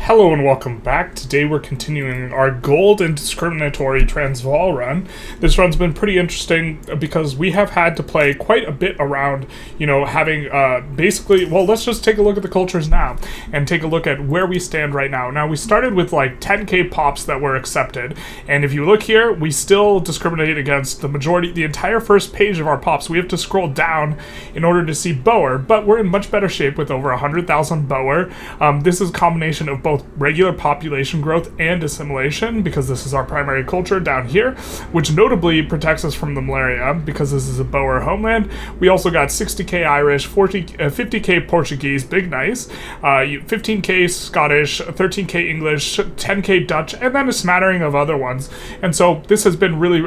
Hello and welcome back. Today we're continuing our gold and discriminatory Transvaal run. This run's been pretty interesting because we have had to play quite a bit around, having basically, well, let's just take a look at the cultures now and take a look at where we stand right now. Now, we started with like 10k pops that were accepted, and if you look here, we still discriminate against the majority, the entire first page of our pops. We have to scroll down in order to see Boer, but we're in much better shape with over 100,000 Boer. This is a combination of both regular population growth and assimilation, because this is our primary culture down here, which notably protects us from the malaria because this is a Boer homeland. We also got 60k Irish, 50k Portuguese, big nice, 15k Scottish, 13k English, 10k Dutch, and then a smattering of other ones. And so this has been really,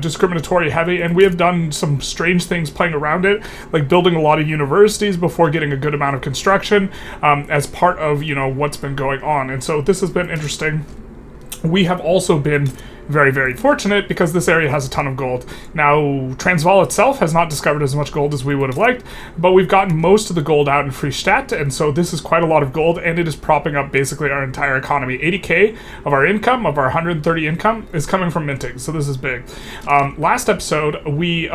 discriminatory heavy, and we have done some strange things playing around it, like building a lot of universities before getting a good amount of construction as part of, what's been going on. And so this has been interesting. We have also been very, very fortunate because this area has a ton of gold. Now, Transvaal itself has not discovered as much gold as we would have liked, but we've gotten most of the gold out in Freistadt, and so this is quite a lot of gold, and it is propping up basically our entire economy. 80k of our income, of our 130 income, is coming from minting, so this is big. Last episode, we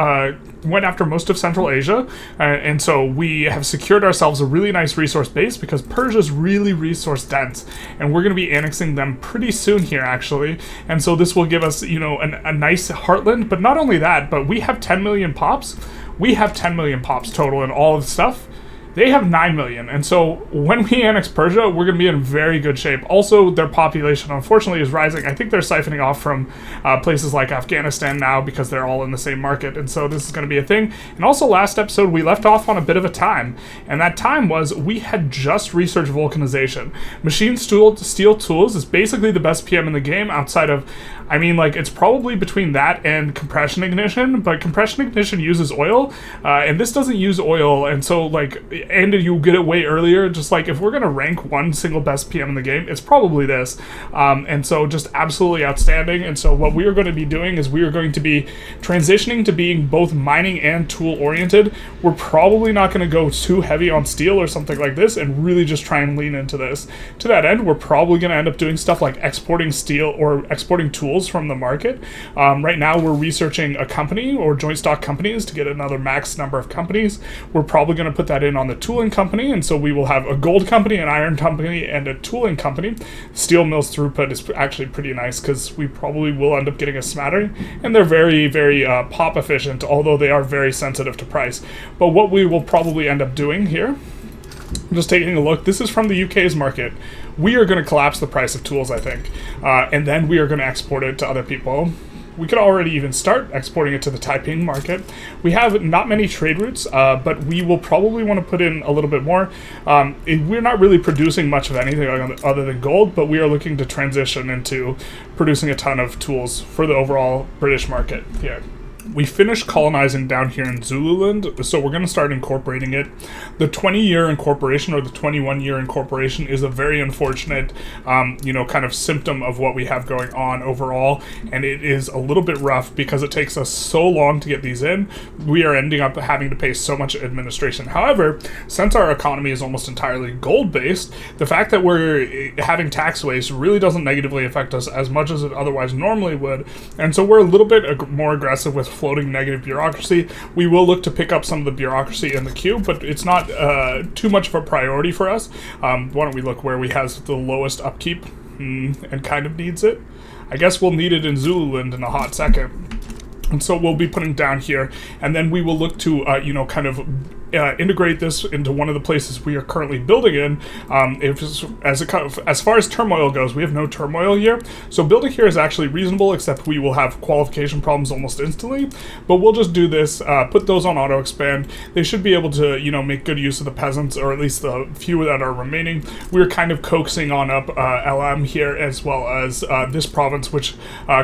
went after most of Central Asia, and so we have secured ourselves a really nice resource base because Persia's really resource dense, and we're going to be annexing them pretty soon here, actually, and so this will give us, a nice heartland. But not only that, but we have 10 million pops. We have 10 million pops total and all of the stuff. They have 9 million, and so when we annex Persia, we're going to be in very good shape. Also, their population, unfortunately, is rising. I think they're siphoning off from places like Afghanistan now because they're all in the same market, and so this is going to be a thing. And also, last episode, we left off on a bit of a time, and that time was we had just researched vulcanization. Machine steel tools is basically the best PM in the game outside of, it's probably between that and compression ignition, but compression ignition uses oil, and this doesn't use oil, and so, and you get it way earlier. Just like if we're going to rank one single best PM in the game, it's probably this. And so just absolutely outstanding. And so what we are going to be doing is we are going to be transitioning to being both mining and tool oriented. We're probably not going to go too heavy on steel or something like this and really just try and lean into this. To that end, we're probably going to end up doing stuff like exporting steel or exporting tools from the market. Right now we're researching a company or joint stock companies to get another max number of companies. We're probably going to put that in on the tooling company, and so we will have a gold company, an iron company, and a tooling company. Steel mills throughput is actually pretty nice because we probably will end up getting a smattering, and they're very, very pop efficient, although they are very sensitive to price. But what we will probably end up doing here, just taking a look, this is from the UK's market. We are going to collapse the price of tools, I think, and then we are going to export it to other people. We could already even start exporting it to the Taiping market. We have not many trade routes, but we will probably want to put in a little bit more. We're not really producing much of anything other than gold, but we are looking to transition into producing a ton of tools for the overall British market here. We finished colonizing down here in Zululand, so we're going to start incorporating it. The 20-year incorporation or the 21-year incorporation is a very unfortunate, kind of symptom of what we have going on overall, and it is a little bit rough because it takes us so long to get these in. We are ending up having to pay so much administration. However, since our economy is almost entirely gold-based, the fact that we're having tax waste really doesn't negatively affect us as much as it otherwise normally would, and so we're a little bit more aggressive with floating negative bureaucracy. We will look to pick up some of the bureaucracy in the queue, but it's not too much of a priority for us. Why don't we look where we have the lowest upkeep and kind of needs it? I guess we'll need it in Zululand in a hot second. And so we'll be putting down here, and then we will look to, integrate this into one of the places we are currently building in. As far as turmoil goes, we have no turmoil here, so building here is actually reasonable, except we will have qualification problems almost instantly. But we'll just do this, put those on auto expand. They should be able to, make good use of the peasants, or at least the few that are remaining. We're kind of coaxing on up LM here, as well as this province, which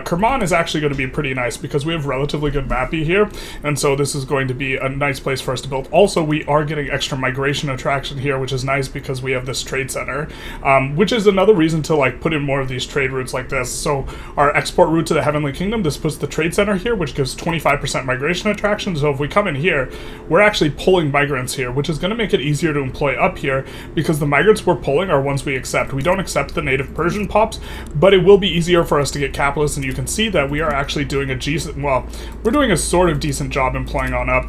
Kerman is actually going to be pretty nice because we have relatively good mappy here, and so this is going to be a nice place for us to build. Also, also we are getting extra migration attraction here, which is nice because we have this trade center, which is another reason to like put in more of these trade routes like this. So our export route to the Heavenly Kingdom, this puts the trade center here, which gives 25% migration attraction. So if we come in here, we're actually pulling migrants here, which is going to make it easier to employ up here, because the migrants we're pulling are ones we accept. We don't accept the native Persian pops, but it will be easier for us to get capitalists, and you can see that we are actually doing a decent, well, we're doing a sort of decent job employing on up,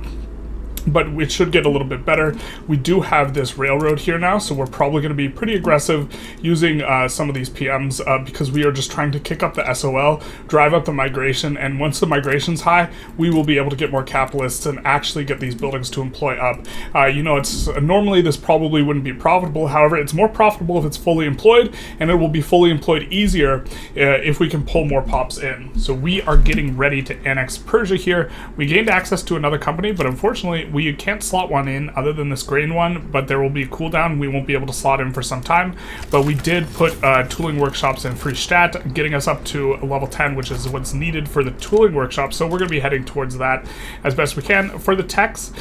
but it should get a little bit better. We do have this railroad here now, so we're probably going to be pretty aggressive using some of these PMs because we are just trying to kick up the SOL, drive up the migration, and once the migration's high, we will be able to get more capitalists and actually get these buildings to employ up. You know, it's normally this probably wouldn't be profitable. However, it's more profitable if it's fully employed, and it will be fully employed easier if we can pull more pops in. So we are getting ready to annex Persia here. We gained access to another company, but unfortunately, we can't slot one in other than this grain one, but there will be a cooldown. We won't be able to slot in for some time, but we did put tooling workshops in Fristadt, getting us up to level 10, which is what's needed for the tooling workshop. So we're going to be heading towards that as best we can. For the techs,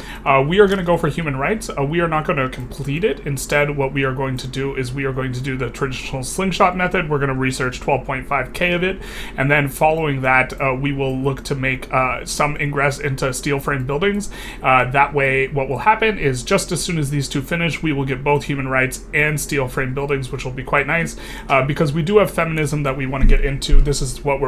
we are going to go for human rights. We are not going to complete it. Instead, what we are going to do is we are going to do the traditional slingshot method. We're going to research 12.5k of it, and then following that, we will look to make some ingress into steel frame buildings. That way, what will happen is just as soon as these two finish, we will get both human rights and steel frame buildings, which will be quite nice because we do have feminism that we want to get into. This is what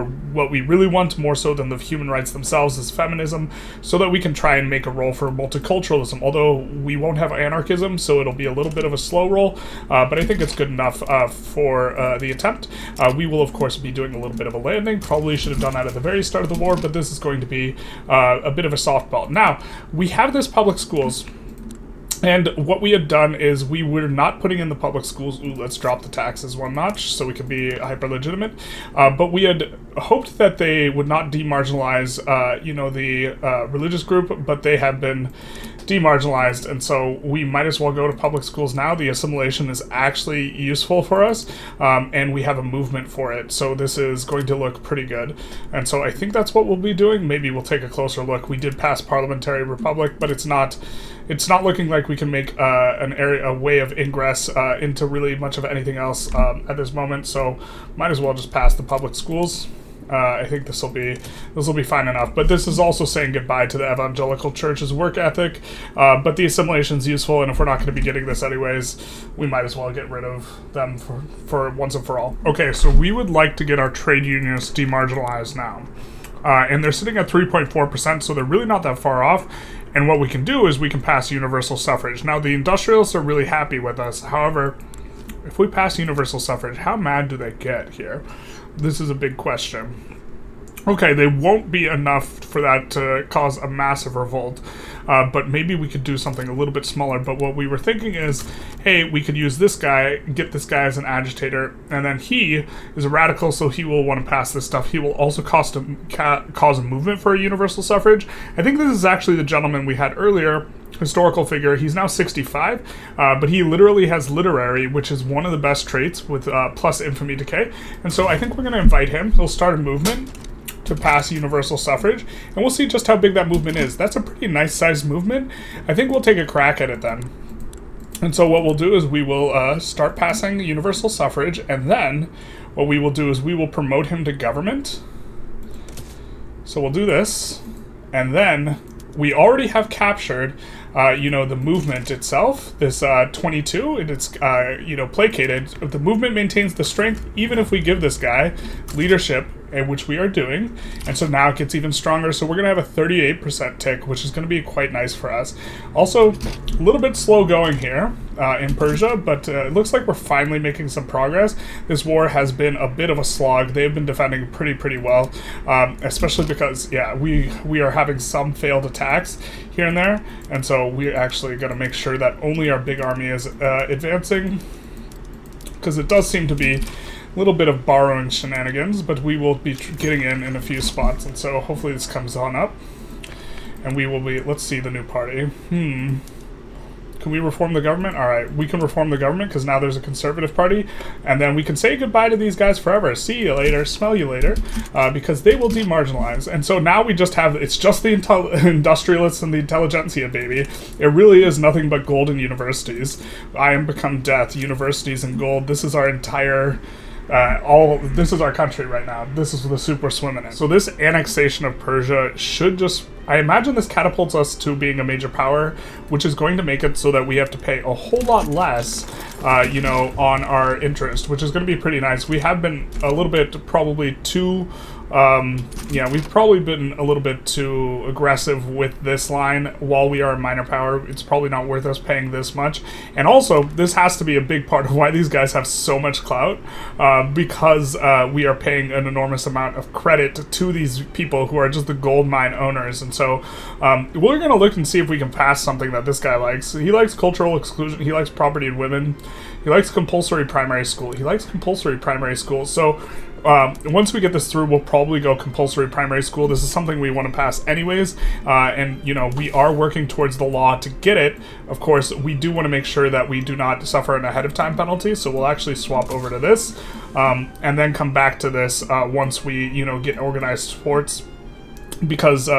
we really want, more so than the human rights themselves, is feminism, so that we can try and make a roll for multiculturalism. Although we won't have anarchism, so it'll be a little bit of a slow roll, but I think it's good enough for the attempt. We will, of course, be doing a little bit of a landing. Probably should have done that at the very start of the war, but this is going to be a bit of a softball. Now, we have this public schools, and what we had done is we were not putting in the public schools. Ooh, let's drop the taxes one notch so we can be hyper legitimate. But we had hoped that they would not demarginalize, the religious group, but they have been demarginalized, and so we might as well go to public schools now. The assimilation is actually useful for us, and we have a movement for it, so this is going to look pretty good. And so I think that's what we'll be doing. Maybe we'll take a closer look. We did pass parliamentary republic, but it's not looking like we can make a way of ingress into really much of anything else at this moment, so might as well just pass the public schools. I think this will be fine enough. But this is also saying goodbye to the evangelical church's work ethic. But the assimilation is useful, and if we're not going to be getting this anyways, we might as well get rid of them for once and for all. Okay, so we would like to get our trade unions demarginalized now. And they're sitting at 3.4%, so they're really not that far off. And what we can do is we can pass universal suffrage. Now, the industrialists are really happy with us. However, if we pass universal suffrage, how mad do they get here? This is a big question. Okay, they won't be enough for that to cause a massive revolt, but maybe we could do something a little bit smaller. But what we were thinking is, hey, we could use this guy, get this guy as an agitator, and then he is a radical, so he will want to pass this stuff. He will also cause a movement for a universal suffrage. I think this is actually the gentleman we had earlier, historical figure. He's now 65, but he literally has literary, which is one of the best traits with plus infamy decay. And so I think we're going to invite him. He'll start a movement to pass universal suffrage, and we'll see just how big that movement is. That's a pretty nice sized movement. I think we'll take a crack at it then. And so what we'll do is we will start passing universal suffrage, and then what we will do is we will promote him to government. So we'll do this, and then we already have captured the movement itself, this 22, and it's, placated. The movement maintains the strength even if we give this guy leadership, which we are doing, and so now it gets even stronger. So we're going to have a 38% tick, which is going to be quite nice for us. Also, a little bit slow going here in Persia, but it looks like we're finally making some progress. This war has been a bit of a slog. They've been defending pretty well, especially because, we are having some failed attacks here and there, and so we're actually going to make sure that only our big army is advancing, because it does seem to be a little bit of borrowing shenanigans, but we will be getting in a few spots, and so hopefully this comes on up, and we will be, let's see the new party. Can we reform the government? All right, we can reform the government because now there's a conservative party, and then we can say goodbye to these guys forever. See you later, smell you later, because they will demarginalize. And so now we just have, it's just the industrialists and the intelligentsia, baby. It really is nothing but gold and universities. I am become death, universities and gold. This is our entire... this is our country right now. This is the soup we're swimming in. So this annexation of Persia should just, I imagine this catapults us to being a major power, which is going to make it so that we have to pay a whole lot less, you know, on our interest, which is going to be pretty nice. We have been a little bit probably too, yeah, we've probably been a little bit too aggressive with this line while we are a minor power. It's probably not worth us paying this much. And also, this has to be a big part of why these guys have so much clout, because we are paying an enormous amount of credit to these people who are just the gold mine owners. And so we're going to look and see if we can pass something that this guy likes. He likes cultural exclusion. He likes property and women. He likes compulsory primary school. He likes compulsory primary school. So once we get this through, we'll probably go compulsory primary school. This is something we want to pass anyways, and you know, we are working towards the law to get it. Of course, we do want to make sure that we do not suffer an ahead of time penalty, so we'll actually swap over to this, and then come back to this once we, you know, get organized sports, because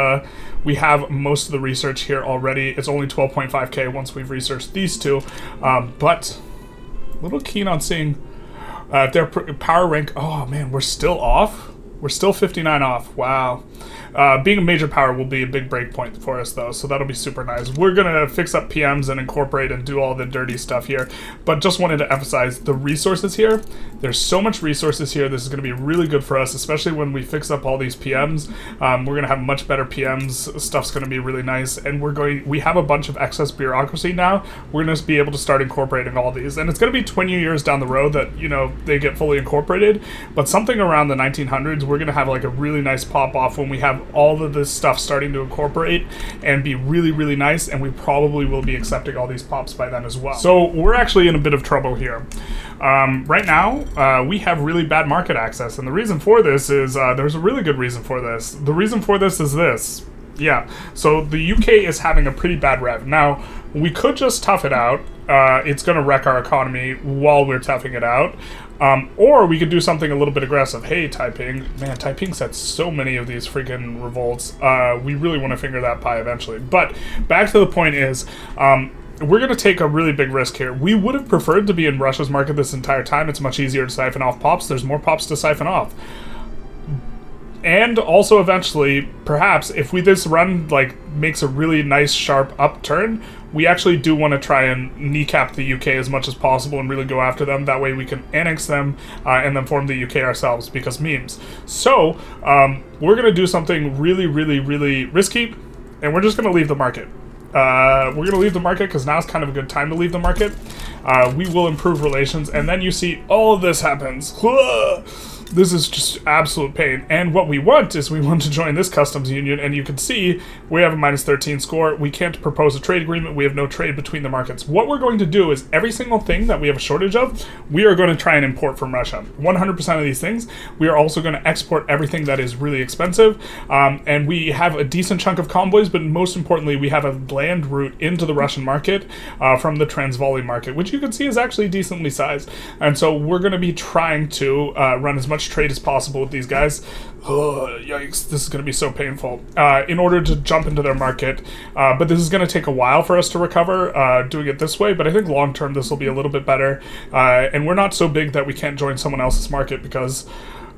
we have most of the research here already. It's only 12.5k once we've researched these two, but a little keen on seeing their power rank. Oh man, we're still off. We're still 59 off. Wow. Being a major power will be a big break point for us, though, so that'll be super nice. We're going to fix up PMs and incorporate and do all the dirty stuff here, but just wanted to emphasize the resources here. There's so much resources here. This is going to be really good for us, especially when we fix up all these PMs. We're going to have much better PMs. Stuff's going to be really nice, and we have a bunch of excess bureaucracy now. We're going to be able to start incorporating all these, and it's going to be 20 years down the road that, you know, they get fully incorporated, but something around the 1900s, we're going to have like a really nice pop-off when we have all of this stuff starting to incorporate and be really, really nice, and we probably will be accepting all these pops by then as well. So we're actually in a bit of trouble here. Right now, we have really bad market access, and the reason for this is, there's a really good reason for this. The reason for this is this. Yeah, so the UK is having a pretty bad rev. Now, we could just tough it out. It's going to wreck our economy while we're toughing it out. Or we could do something a little bit aggressive. Hey, Taiping. Man, Taiping's had so many of these freaking revolts. We really want to finger that pie eventually. But back to the point is, we're going to take a really big risk here. We would have preferred to be in Russia's market this entire time. It's much easier to siphon off pops. There's more pops to siphon off. And also eventually, perhaps, if this run like makes a really nice sharp upturn, we actually do want to try and kneecap the UK as much as possible and really go after them. That way we can annex them and then form the UK ourselves, because memes. So we're going to do something really, really, really risky, and we're just going to leave the market. We're going to leave the market because now's kind of a good time to leave the market. We will improve relations, and then you see all of this happens. This is just absolute pain. And what we want is we want to join this customs union, and you can see we have a minus 13 score. We can't propose a trade agreement. We have no trade between the markets. What we're going to do is every single thing that we have a shortage of, we are going to try and import from Russia. 100% of these things. We are also going to export everything that is really expensive. And we have a decent chunk of convoys, but most importantly, we have a land route into the Russian market from the Transvaal market, which you can see is actually decently sized. And so we're going to be trying to run as much trade as possible with these guys. Yikes, this is going to be so painful in order to jump into their market, but this is going to take a while for us to recover doing it this way, but I think long term this will be a little bit better, and we're not so big that we can't join someone else's market, because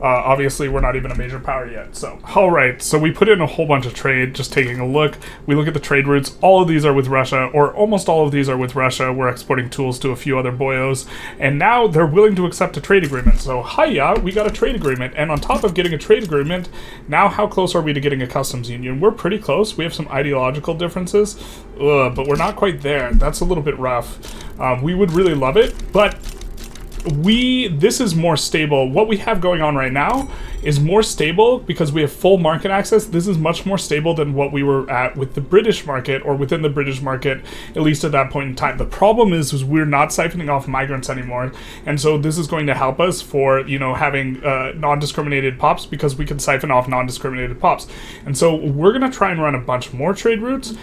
obviously we're not even a major power yet. So alright, so we put in a whole bunch of trade, just taking a look. We look at the trade routes. All of these are with Russia, or almost all of these are with Russia. We're exporting tools to a few other boyos, and now they're willing to accept a trade agreement. So hiya, we got a trade agreement, and on top of getting a trade agreement, now how close are we to getting a customs union? We're pretty close. We have some ideological differences, but we're not quite there. That's a little bit rough. We would really love it, but this is more stable. What we have going on right now is more stable because we have full market access. This is much more stable than what we were at with the British market, or within the British market, at least at that point in time. The problem is we're not siphoning off migrants anymore, and so this is going to help us for, you know, having non-discriminated pops, because we can siphon off non-discriminated pops. And so we're going to try and run a bunch more trade routes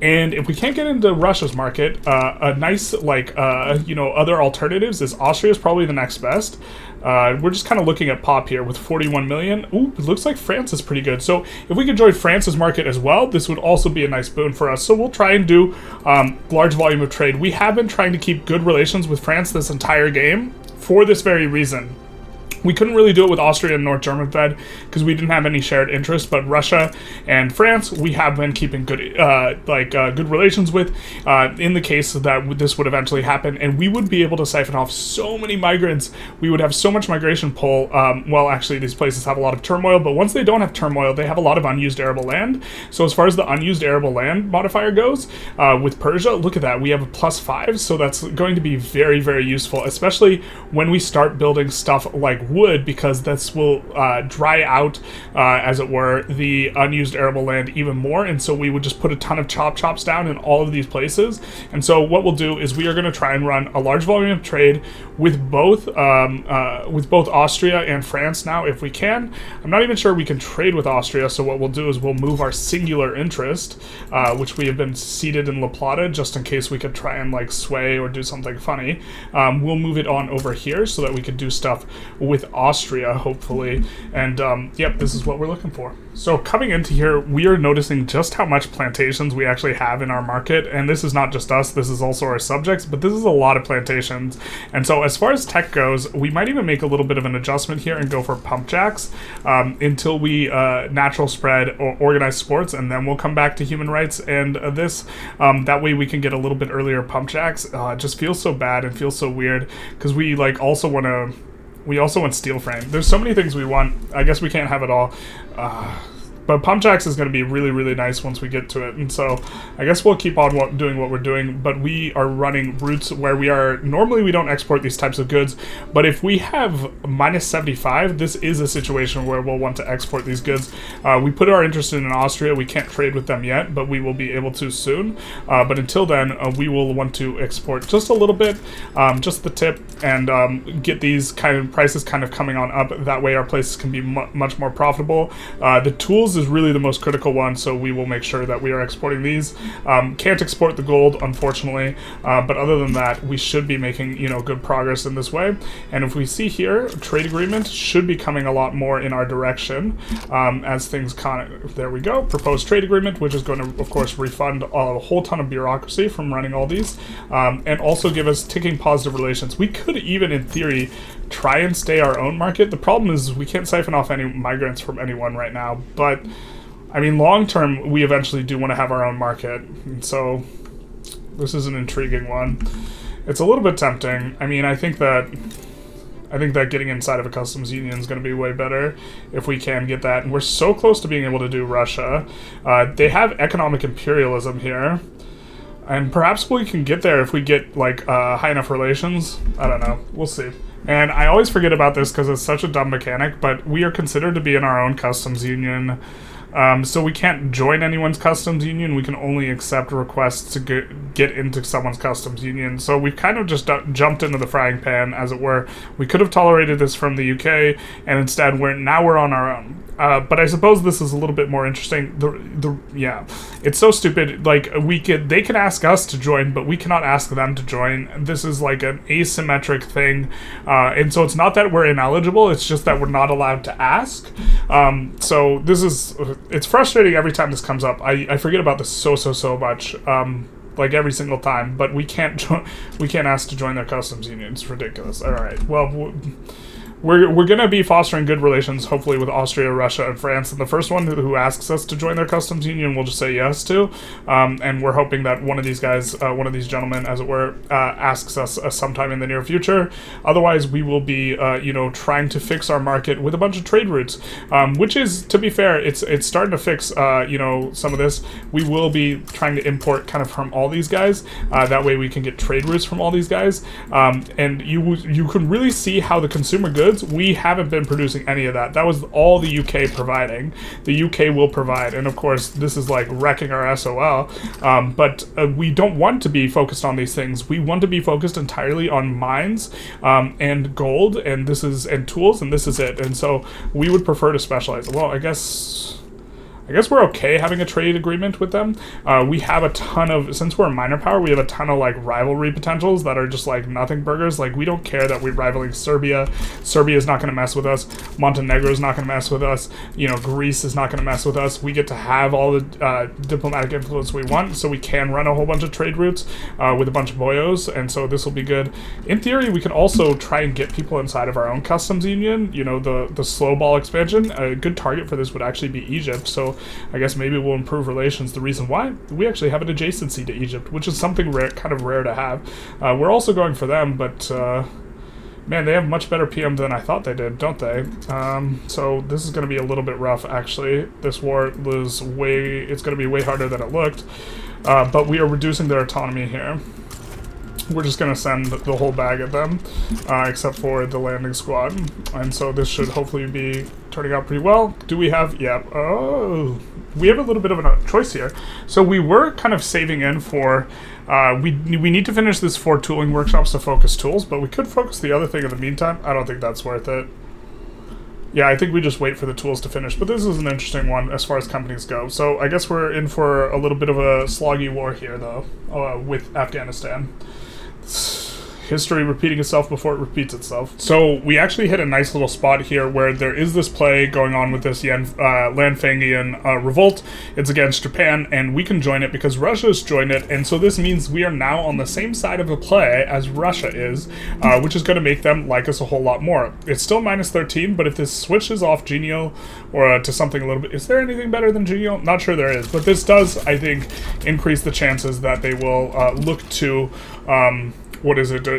And if we can't get into Russia's market, a nice, like, other alternatives is Austria is probably the next best. We're just kind of looking at pop here with 41 million. Ooh, it looks like France is pretty good. So if we could join France's market as well, this would also be a nice boon for us. So we'll try and do large volume of trade. We have been trying to keep good relations with France this entire game for this very reason. We couldn't really do it with Austria and North German Fed because we didn't have any shared interest, but Russia and France, we have been keeping good good relations with in the case that this would eventually happen, and we would be able to siphon off so many migrants. We would have so much migration pull. Well, actually, these places have a lot of turmoil, but once they don't have turmoil, they have a lot of unused arable land. So as far as the unused arable land modifier goes, with Persia, look at that. We have a +5, so that's going to be very, very useful, especially when we start building stuff like wood, because this will dry out, as it were, the unused arable land even more, and so we would just put a ton of chops down in all of these places. And so what we'll do is we are going to try and run a large volume of trade with both Austria and France now, if we can. I'm not even sure we can trade with Austria, so what we'll do is we'll move our singular interest, which we have been seated in La Plata, just in case we could try and like sway or do something funny. We'll move it on over here so that we could do stuff with Austria, hopefully, and yep, this is what we're looking for. So coming into here, we are noticing just how much plantations we actually have in our market, and this is not just us, this is also our subjects, but this is a lot of plantations. And so as far as tech goes, we might even make a little bit of an adjustment here and go for pump jacks until we natural spread or organized sports, and then we'll come back to human rights and this. That way we can get a little bit earlier pump jacks. It just feels so bad and feels so weird because we also want steel frame. There's so many things we want. I guess we can't have it all. But pump jacks is going to be really, really nice once we get to it. And so I guess we'll keep on doing what we're doing, but we are running routes where normally we don't export these types of goods, but if we have -75, this is a situation where we'll want to export these goods. We put our interest in Austria. We can't trade with them yet, but we will be able to soon. But until then, we will want to export just a little bit, just the tip, and get these kind of prices kind of coming on up. That way our places can be much more profitable. The tools is really the most critical one, so we will make sure that we are exporting these. Can't export the gold, unfortunately, but other than that, we should be making good progress in this way. And if we see here, trade agreement should be coming a lot more in our direction as things there we go, proposed trade agreement, which is going to, of course, refund a whole ton of bureaucracy from running all these, and also give us ticking positive relations. We could even, in theory, try and stay our own market. The problem is we can't siphon off any migrants from anyone right now, but I mean, long term, we eventually do want to have our own market, and so this is an intriguing one. It's a little bit tempting. I mean, I think that getting inside of a customs union is going to be way better if we can get that, and we're so close to being able to do Russia. They have economic imperialism here, and perhaps we can get there if we get like high enough relations. I don't know. We'll see. And I always forget about this because it's such a dumb mechanic, but we are considered to be in our own customs union. So we can't join anyone's customs union. We can only accept requests to get into someone's customs union. So we've kind of just jumped into the frying pan, as it were. We could have tolerated this from the UK, and instead we're on our own. But I suppose this is a little bit more interesting. Yeah, it's so stupid. Like they can ask us to join, but we cannot ask them to join. This is like an asymmetric thing, and so it's not that we're ineligible. It's just that we're not allowed to ask. So it's frustrating every time this comes up. I forget about this so much. Like every single time, but we can't ask to join their customs union. It's ridiculous. All right, well. We're going to be fostering good relations, hopefully, with Austria, Russia, and France. And the first one who asks us to join their customs union, we'll just say yes to. And we're hoping that one of these guys, one of these gentlemen, as it were, asks us sometime in the near future. Otherwise, we will be, trying to fix our market with a bunch of trade routes, which is, to be fair, it's starting to fix, some of this. We will be trying to import kind of from all these guys. That way we can get trade routes from all these guys. And you can really see how the consumer goods, we haven't been producing any of that. That was all the UK providing. The UK will provide, and of course this is like wrecking our SOL, but we don't want to be focused on these things. We want to be focused entirely on mines and gold, and tools, and this is it. And so we would prefer to specialize. Well, I guess I guess we're okay having a trade agreement with them. We have a ton of, since we're a minor power, we have a ton of like rivalry potentials that are just like nothing burgers. Like we don't care that we're rivaling Serbia. Serbia is not going to mess with us. Montenegro is not going to mess with us. You know, Greece is not going to mess with us. We get to have all the diplomatic influence we want, so we can run a whole bunch of trade routes with a bunch of boyos, and so this will be good. In theory, we can also try and get people inside of our own customs union. You know, the slow ball expansion. A good target for this would actually be Egypt, so I guess maybe we'll improve relations. The reason why, we actually have an adjacency to Egypt, which is something rare, kind of rare to have. We're also going for them, but man, they have much better PM than I thought they did, don't they? So this is going to be a little bit rough, actually. This war was it's going to be way harder than it looked, but we are reducing their autonomy here. We're just going to send the whole bag at them, except for the landing squad. And so this should hopefully be turning out pretty well. Do we have... Yeah. Oh. We have a little bit of a choice here. So we were kind of saving in for... we need to finish this 4 tooling workshops to focus tools, but we could focus the other thing in the meantime. I don't think that's worth it. Yeah, I think we just wait for the tools to finish. But this is an interesting one as far as companies go. So I guess we're in for a little bit of a sloggy war here, though, with Afghanistan. History repeating itself before it repeats itself. So we actually hit a nice little spot here where there is this play going on with this Lanfangian revolt. It's against Japan, and we can join it because Russia's joined it, and so this means we are now on the same side of the play as Russia is, which is going to make them like us a whole lot more. It's still -13, but if this switches off genial or to something a little bit... Is there anything better than genial? Not sure there is, but this does, I think, increase the chances that they will look to...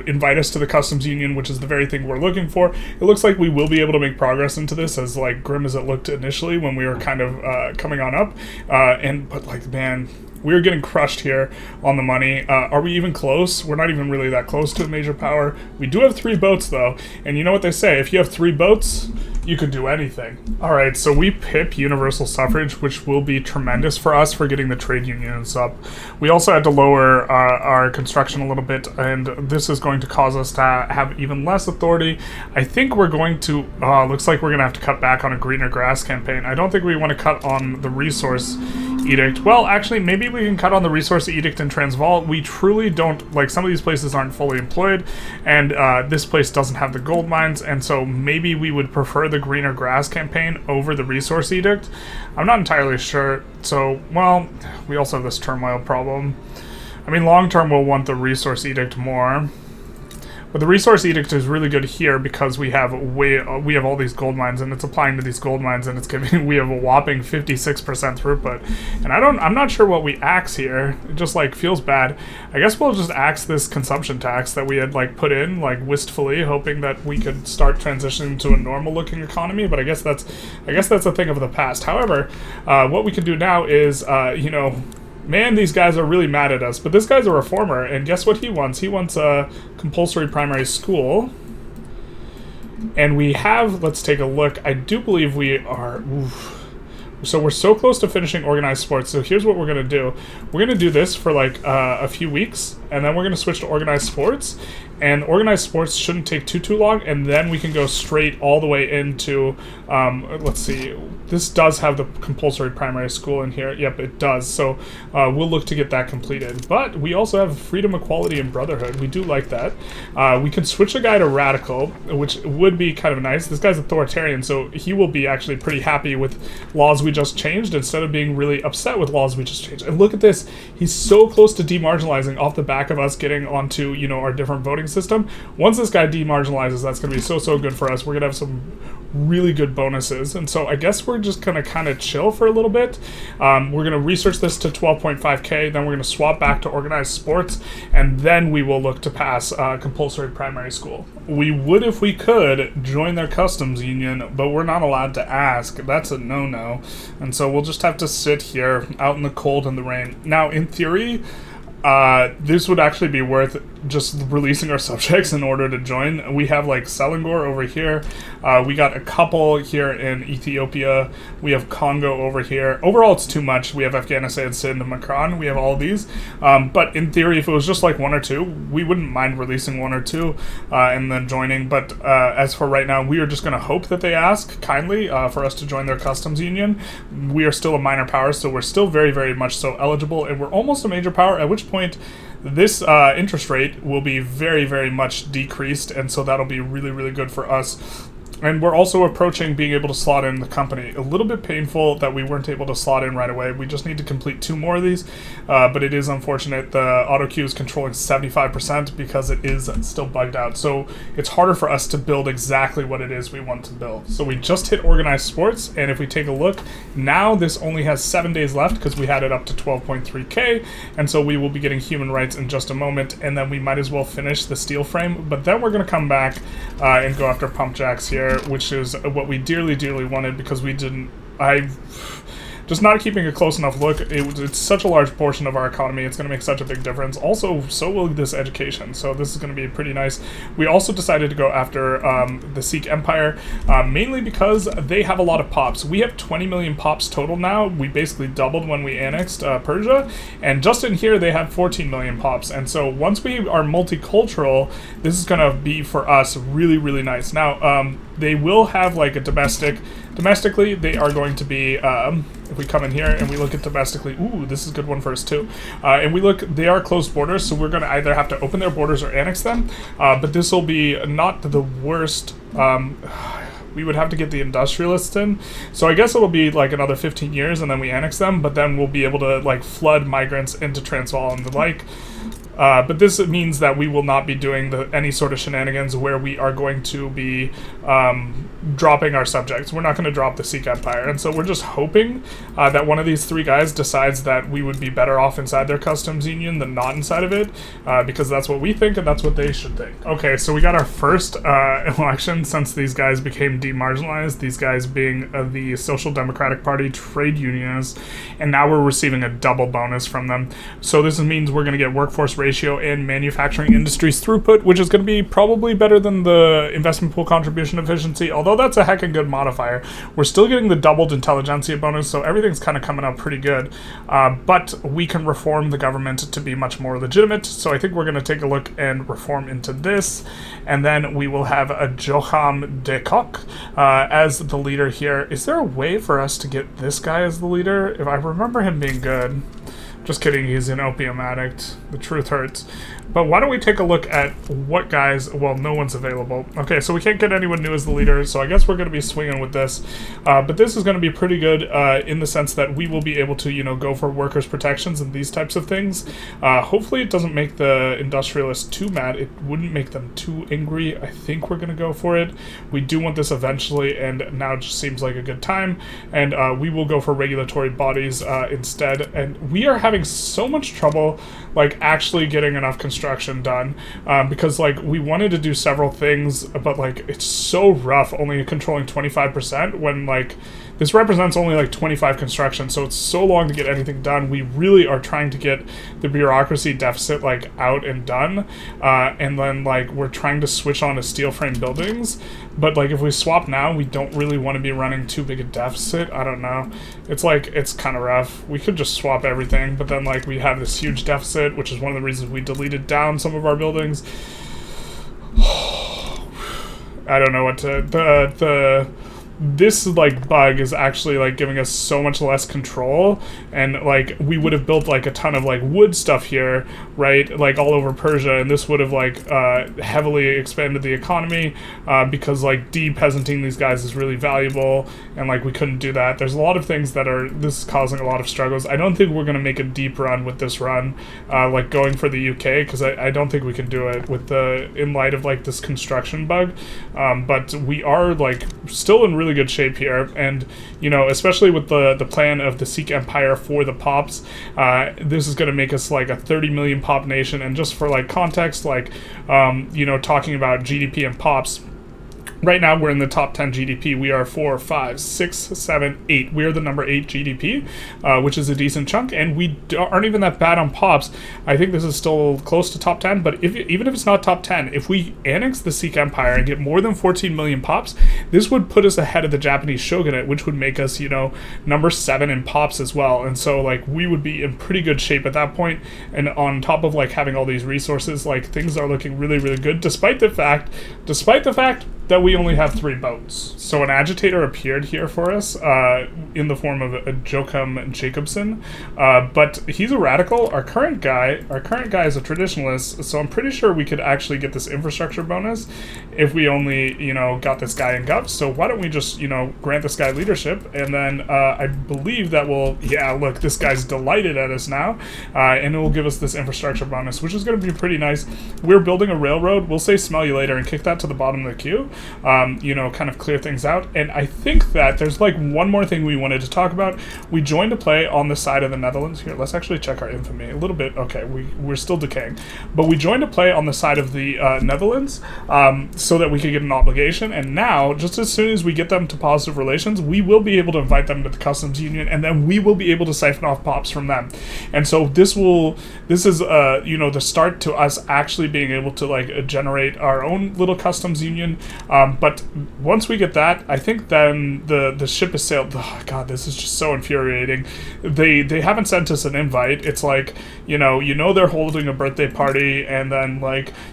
invite us to the customs union, which is the very thing we're looking for. It looks like we will be able to make progress into this, as like grim as it looked initially when we were kind of coming on up. But like, man, we're getting crushed here on the money. Are we even close? We're not even really that close to a major power. We do have 3 boats though, and you know what they say, if you have 3 boats, you could do anything. All right, so we pip universal suffrage, which will be tremendous for us for getting the trade unions up. We also had to lower our construction a little bit, and this is going to cause us to have even less authority. I think we're going to, looks like we're gonna have to cut back on a greener grass campaign. I don't think we want to cut on the resource edict. Well, actually, maybe we can cut on the resource edict in Transvaal. We truly don't, like, some of these places aren't fully employed, and this place doesn't have the gold mines, and so maybe we would prefer the greener grass campaign over the resource edict. I'm not entirely sure. So, well, we also have this turmoil problem. I mean, long term we'll want the resource edict more. But the resource edict is really good here because we have all these gold mines, and it's applying to these gold mines, and it's giving we have a whopping 56% throughput. And I'm not sure what we axe here. It just like feels bad. I guess we'll just axe this consumption tax that we had like put in like wistfully, hoping that we could start transitioning to a normal looking economy. But I guess that's a thing of the past. However, what we can do now is you know. Man, these guys are really mad at us, but this guy's a reformer, and guess what he wants? He wants a compulsory primary school. And we have, let's take a look, I do believe we are, so we're so close to finishing organized sports, so here's what we're going to do. We're going to do this for like a few weeks, and then we're going to switch to organized sports, and organized sports shouldn't take too long, and then we can go straight all the way into, let's see, this does have the compulsory primary school in here. Yep, it does. So we'll look to get that completed. But we also have freedom, equality, and brotherhood. We do like that. We can switch a guy to radical, which would be kind of nice. This guy's authoritarian, so he will be actually pretty happy with laws we just changed instead of being really upset with laws we just changed. And look at this. He's so close to demarginalizing off the back of us getting onto, you know, our different voting system. Once this guy demarginalizes, that's going to be so good for us. We're going to have some really good bonuses, and so I guess we're just gonna kind of chill for a little bit. We're gonna research this to 12.5k, then we're gonna swap back to organized sports, and then we will look to pass compulsory primary school. We would, if we could, join their customs union, but we're not allowed to ask. That's a no-no, and so we'll just have to sit here out in the cold and the rain. Now, in theory, this would actually be worth just releasing our subjects in order to join. We have like Selangor over here. We got a couple here in Ethiopia. We have Congo over here. Overall, it's too much. We have Afghanistan, Sindh, Makran. We have all of these. But in theory, if it was just like one or two, we wouldn't mind releasing one or two and then joining. But as for right now, we are just going to hope that they ask kindly for us to join their customs union. We are still a minor power, so we're still very, very much so eligible, and we're almost a major power, at which point this interest rate will be very, very much decreased, and so that'll be really, really good for us. And we're also approaching being able to slot in the company. A little bit painful that we weren't able to slot in right away. We just need to complete 2 more of these, but it is unfortunate. The auto queue is controlling 75% because it is still bugged out. So it's harder for us to build exactly what it is we want to build. So we just hit organized sports, and if we take a look, now this only has 7 days left because we had it up to 12.3k, and so we will be getting human rights in just a moment, and then we might as well finish the steel frame, but then we're going to come back and go after pump jacks here, which is what we dearly, dearly wanted because we didn't... Just not keeping a close enough look, it's such a large portion of our economy, it's going to make such a big difference. Also, so will this education, so this is going to be pretty nice. We also decided to go after the Sikh Empire, mainly because they have a lot of pops. We have 20 million pops total now. We basically doubled when we annexed Persia, and just in here they have 14 million pops. And so once we are multicultural, this is going to be for us really, really nice. Now, they will have like a domestically, they are going to be, if we come in here and we look at domestically, ooh, this is a good one for us too. And we look, they are closed borders, so we're going to either have to open their borders or annex them. But this will be not the worst. We would have to get the Industrialists in. So I guess it'll be like another 15 years and then we annex them, but then we'll be able to like flood migrants into Transvaal and the like. But this means that we will not be doing any sort of shenanigans where we are going to be dropping our subjects. We're not going to drop the Sikh Empire. And so we're just hoping that one of these 3 guys decides that we would be better off inside their customs union than not inside of it, because that's what we think and that's what they should think. Okay, so we got our first election since these guys became demarginalized, these guys being the Social Democratic Party trade unionists, and now we're receiving a double bonus from them. So this means we're going to get workforce ratio and manufacturing industries throughput, which is going to be probably better than the investment pool contribution efficiency, although that's a heckin' good modifier. We're still getting the doubled Intelligentsia bonus, so everything's kind of coming up pretty good. But we can reform the government to be much more legitimate, so I think we're going to take a look and reform into this, and then we will have a Joham de Kock as the leader here. Is there a way for us to get this guy as the leader? If I remember him being good. Just kidding, he's an opium addict. The truth hurts. But why don't we take a look at what guys... Well, no one's available. Okay, so we can't get anyone new as the leader, so I guess we're going to be swinging with this. But this is going to be pretty good in the sense that we will be able to, you know, go for workers' protections and these types of things. Hopefully it doesn't make the Industrialists too mad. It wouldn't make them too angry. I think we're going to go for it. We do want this eventually, and now it just seems like a good time. And we will go for regulatory bodies instead. And we are having so much trouble, like, actually getting enough construction done, because, like, we wanted to do several things, but, like, it's so rough only controlling 25% when, like, this represents only like 25 construction, so it's so long to get anything done. We really are trying to get the bureaucracy deficit like out and done, and then like we're trying to switch on to steel frame buildings, but like if we swap now, we don't really want to be running too big a deficit. I don't know. It's like, it's kind of rough. We could just swap everything, but then like we have this huge deficit, which is one of the reasons we deleted down some of our buildings. I don't know what to... This like bug is actually like giving us so much less control, and like we would have built like a ton of like wood stuff here, right, like all over Persia, and this would have like heavily expanded the economy, because like de-peasanting these guys is really valuable, and like we couldn't do that. There's a lot of things that are, this is causing a lot of struggles. I don't think we're going to make a deep run with this run, like going for the UK, because I don't think we can do it with the, in light of like this construction bug, but we are like still in really good shape here, and you know, especially with the plan of the Sikh Empire for the pops, this is going to make us like a 30 million pop nation. And just for like context, like you know, talking about GDP and pops, Right now, we're in the top 10 GDP. We are 4, 5, 6, 7, 8. We're the number 8 GDP, which is a decent chunk, and we aren't even that bad on pops. I think this is still close to top 10, but even if it's not top 10, if we annex the Sikh Empire and get more than 14 million pops, this would put us ahead of the Japanese Shogunate, which would make us, number 7 in pops as well. And so, we would be in pretty good shape at that point. And on top of, having all these resources, things are looking really, really good, despite the fact that we only have 3 boats. So an agitator appeared here for us in the form of a Joachim Jacobson, but he's a radical. Our current guy is a traditionalist, so I'm pretty sure we could actually get this infrastructure bonus if we only, got this guy in Gov. So why don't we just, grant this guy leadership, and then I believe that will, look, this guy's delighted at us now, and it will give us this infrastructure bonus, which is going to be pretty nice. We're building a railroad. We'll say smell you later and kick that to the bottom of the queue. Kind of clear things out. And I think that there's one more thing we wanted to talk about. We joined a play on the side of the Netherlands. Here, let's actually check our infamy a little bit. Okay, we're still decaying. But we joined a play on the side of the Netherlands so that we could get an obligation. And now, just as soon as we get them to positive relations, we will be able to invite them to the customs union, and then we will be able to siphon off pops from them. And so this is the start to us actually being able to generate our own little customs union. But once we get that, I think then the ship has sailed. Oh, God, this is just so infuriating. They haven't sent us an invite. It's they're holding a birthday party, and then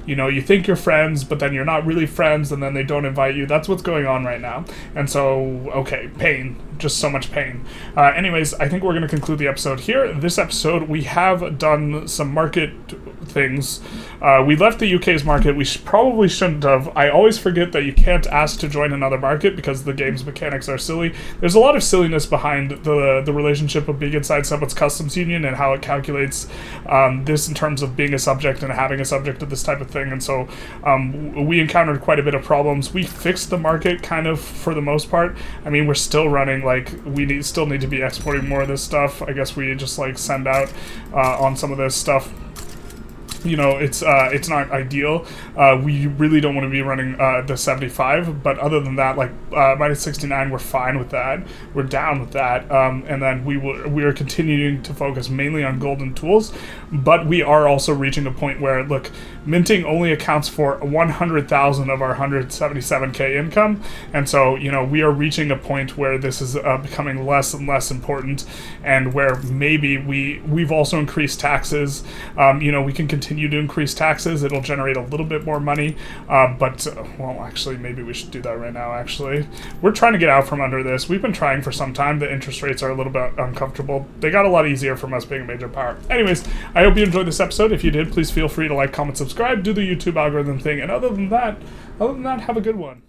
you think you're friends, but then you're not really friends, and then they don't invite you. That's what's going on right now. And so, okay, pain. Just so much pain. Anyways, I think we're going to conclude the episode here. This episode, we have done some market things. We left the UK's market. We probably shouldn't have. I always forget that you can't ask to join another market because the game's mechanics are silly. There's a lot of silliness behind the relationship of being inside someone's customs union and how it calculates this in terms of being a subject and having a subject of this type of thing. And so we encountered quite a bit of problems. We fixed the market kind of for the most part. I mean, we're still running we still need to be exporting more of this stuff. I guess we just send out on some of this stuff. It's not ideal. We really don't want to be running the 75, but other than that, minus 69, we're fine with that. We're down with that, and then we are continuing to focus mainly on golden tools, but we are also reaching a point where, look, minting only accounts for 100,000 of our 177k income, and so we are reaching a point where this is becoming less and less important, and where maybe we've also increased taxes. We can continue to increase taxes. It'll generate a little bit more money, but actually maybe we should do that right now. Actually, we're trying to get out from under this. We've been trying for some time. The interest rates are a little bit uncomfortable. They got a lot easier from us being a major power. Anyways, I hope you enjoyed this episode. If you did, please feel free to like, comment, subscribe, do the YouTube algorithm thing, and other than that, have a good one.